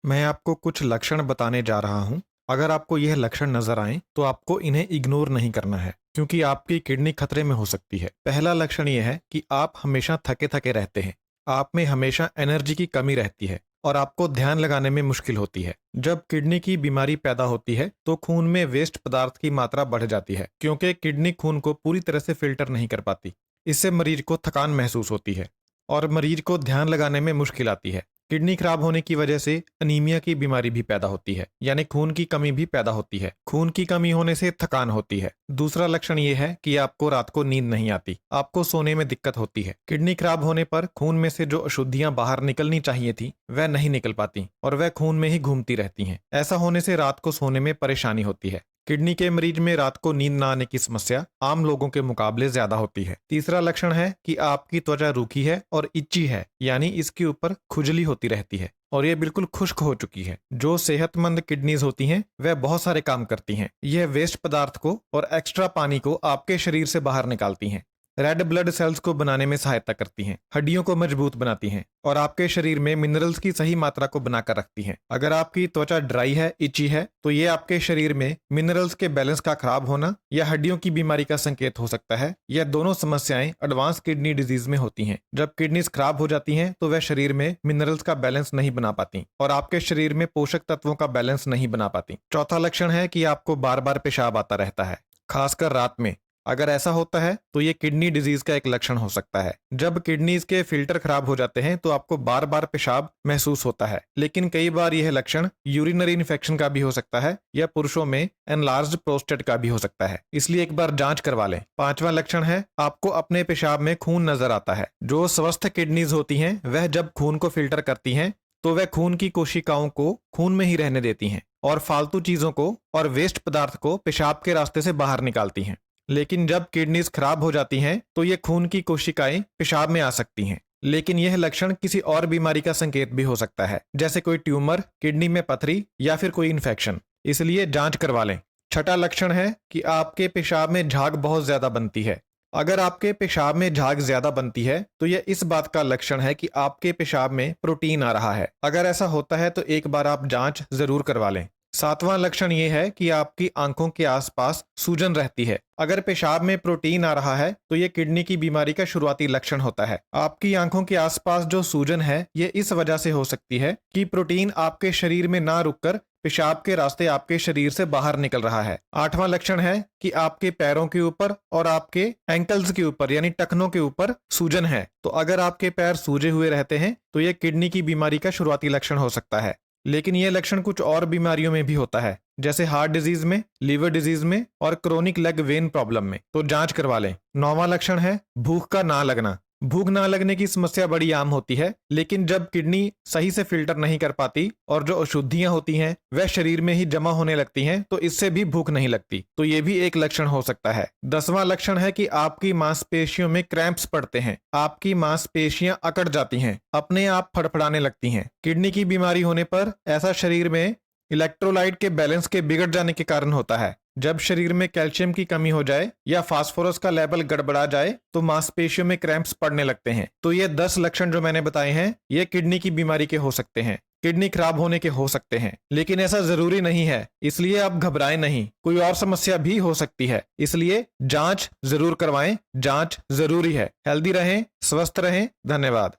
मैं आपको कुछ लक्षण बताने जा रहा हूँ। अगर आपको यह लक्षण नजर आए तो आपको इन्हें इग्नोर नहीं करना है, क्योंकि आपकी किडनी खतरे में हो सकती है। पहला लक्षण यह है कि आप हमेशा थके थके रहते हैं। आप में हमेशा एनर्जी की कमी रहती है और आपको ध्यान लगाने में मुश्किल होती है। जब किडनी की बीमारी पैदा होती है तो खून में वेस्ट पदार्थ की मात्रा बढ़ जाती है, क्योंकि किडनी खून को पूरी तरह से फिल्टर नहीं कर पाती। इससे मरीज को थकान महसूस होती है और मरीज को ध्यान लगाने में मुश्किल आती है। किडनी खराब होने की वजह से अनीमिया की बीमारी भी पैदा होती है, यानी खून की कमी भी पैदा होती है। खून की कमी होने से थकान होती है। दूसरा लक्षण ये है कि आपको रात को नींद नहीं आती, आपको सोने में दिक्कत होती है। किडनी खराब होने पर खून में से जो अशुद्धियां बाहर निकलनी चाहिए थी वह नहीं निकल पाती और वह खून में ही घूमती रहती हैं। ऐसा होने से रात को सोने में परेशानी होती है। किडनी के मरीज में रात को नींद न आने की समस्या आम लोगों के मुकाबले ज्यादा होती है। तीसरा लक्षण है कि आपकी त्वचा रूखी है और इच्ची है, यानी इसके ऊपर खुजली होती रहती है और ये बिल्कुल खुश्क हो चुकी है। जो सेहतमंद किडनीज होती हैं वह बहुत सारे काम करती हैं। यह वेस्ट पदार्थ को और एक्स्ट्रा पानी को आपके शरीर से बाहर निकालती हैं। रेड ब्लड सेल्स को बनाने में सहायता करती हैं, हड्डियों को मजबूत बनाती हैं और आपके शरीर में मिनरल्स की सही मात्रा को बनाकर रखती हैं। अगर आपकी त्वचा ड्राई है, इची है, तो ये आपके शरीर में मिनरल्स के बैलेंस का खराब होना या हड्डियों की बीमारी का संकेत हो सकता है। यह दोनों समस्याएं एडवांस किडनी डिजीज में होती हैं। जब किडनीज खराब हो जाती हैं तो वह शरीर में मिनरल्स का बैलेंस नहीं बना पाती और आपके शरीर में पोषक तत्वों का बैलेंस नहीं बना पाती। चौथा लक्षण है कि आपको बार बार पेशाब आता रहता है, खासकर रात में। अगर ऐसा होता है तो ये किडनी डिजीज का एक लक्षण हो सकता है। जब किडनीज के फिल्टर खराब हो जाते हैं तो आपको बार बार पेशाब महसूस होता है, लेकिन कई बार यह लक्षण यूरिनरी इन्फेक्शन का भी हो सकता है या पुरुषों में एनलार्ज्ड प्रोस्टेट का भी हो सकता है, इसलिए एक बार जांच करवा लें। पांचवा लक्षण है आपको अपने पेशाब में खून नजर आता है। जो स्वस्थ किडनीज होती हैं वह जब खून को फिल्टर करती हैं तो वह खून की कोशिकाओं को खून में ही रहने देती हैं और फालतू चीजों को और वेस्ट पदार्थ को पेशाब के रास्ते से बाहर निकालती हैं। लेकिन जब किडनीज खराब हो जाती हैं तो ये खून की कोशिकाएं पेशाब में आ सकती हैं। लेकिन यह लक्षण किसी और बीमारी का संकेत भी हो सकता है, जैसे कोई ट्यूमर, किडनी में पथरी या फिर कोई इन्फेक्शन, इसलिए जांच करवा लें। छठा लक्षण है कि आपके पेशाब में झाग बहुत ज्यादा बनती है। अगर आपके पेशाब में झाग ज्यादा बनती है तो यह इस बात का लक्षण है कि आपके पेशाब में प्रोटीन आ रहा है। अगर ऐसा होता है तो एक बार आप जांच जरूर करवा लें। सातवां लक्षण यह है कि आपकी आंखों के आसपास सूजन रहती है। अगर पेशाब में प्रोटीन आ रहा है तो यह किडनी की बीमारी का शुरुआती लक्षण होता है। आपकी आंखों के आसपास जो सूजन है यह इस वजह से हो सकती है कि प्रोटीन आपके शरीर में ना रुककर पेशाब के रास्ते आपके शरीर से बाहर निकल रहा है। आठवां लक्षण है कि आपके पैरों के ऊपर और आपके एंकल्स के ऊपर यानी टखनों के ऊपर सूजन है। तो अगर आपके पैर सूजे हुए रहते हैं तो यह किडनी की बीमारी का शुरुआती लक्षण हो सकता है। लेकिन यह लक्षण कुछ और बीमारियों में भी होता है, जैसे हार्ट डिजीज में, लीवर डिजीज में और क्रोनिक लेग वेन प्रॉब्लम में, तो जांच करवा लें। नौवां लक्षण है भूख का ना लगना। भूख ना लगने की समस्या बड़ी आम होती है, लेकिन जब किडनी सही से फिल्टर नहीं कर पाती और जो अशुद्धियां होती हैं वह शरीर में ही जमा होने लगती हैं तो इससे भी भूख नहीं लगती, तो ये भी एक लक्षण हो सकता है। 10वां लक्षण है कि आपकी मांसपेशियों में क्रैम्प्स पड़ते हैं। आपकी मांसपेशियां अकड़ जाती हैं, अपने आप फड़फड़ाने लगती हैं। किडनी की बीमारी होने पर ऐसा शरीर में इलेक्ट्रोलाइट के बैलेंस के बिगड़ जाने के कारण होता है। जब शरीर में कैल्शियम की कमी हो जाए या फास्फोरस का लेवल गड़बड़ा जाए तो मांसपेशियों में क्रैम्प्स पड़ने लगते हैं। तो ये 10 लक्षण जो मैंने बताए हैं ये किडनी की बीमारी के हो सकते हैं, किडनी खराब होने के हो सकते हैं, लेकिन ऐसा जरूरी नहीं है, इसलिए आप घबराएं नहीं। कोई और समस्या भी हो सकती है, इसलिए जांच जरूर करवाएं। जांच जरूरी है। हेल्दी रहें, स्वस्थ रहें। धन्यवाद।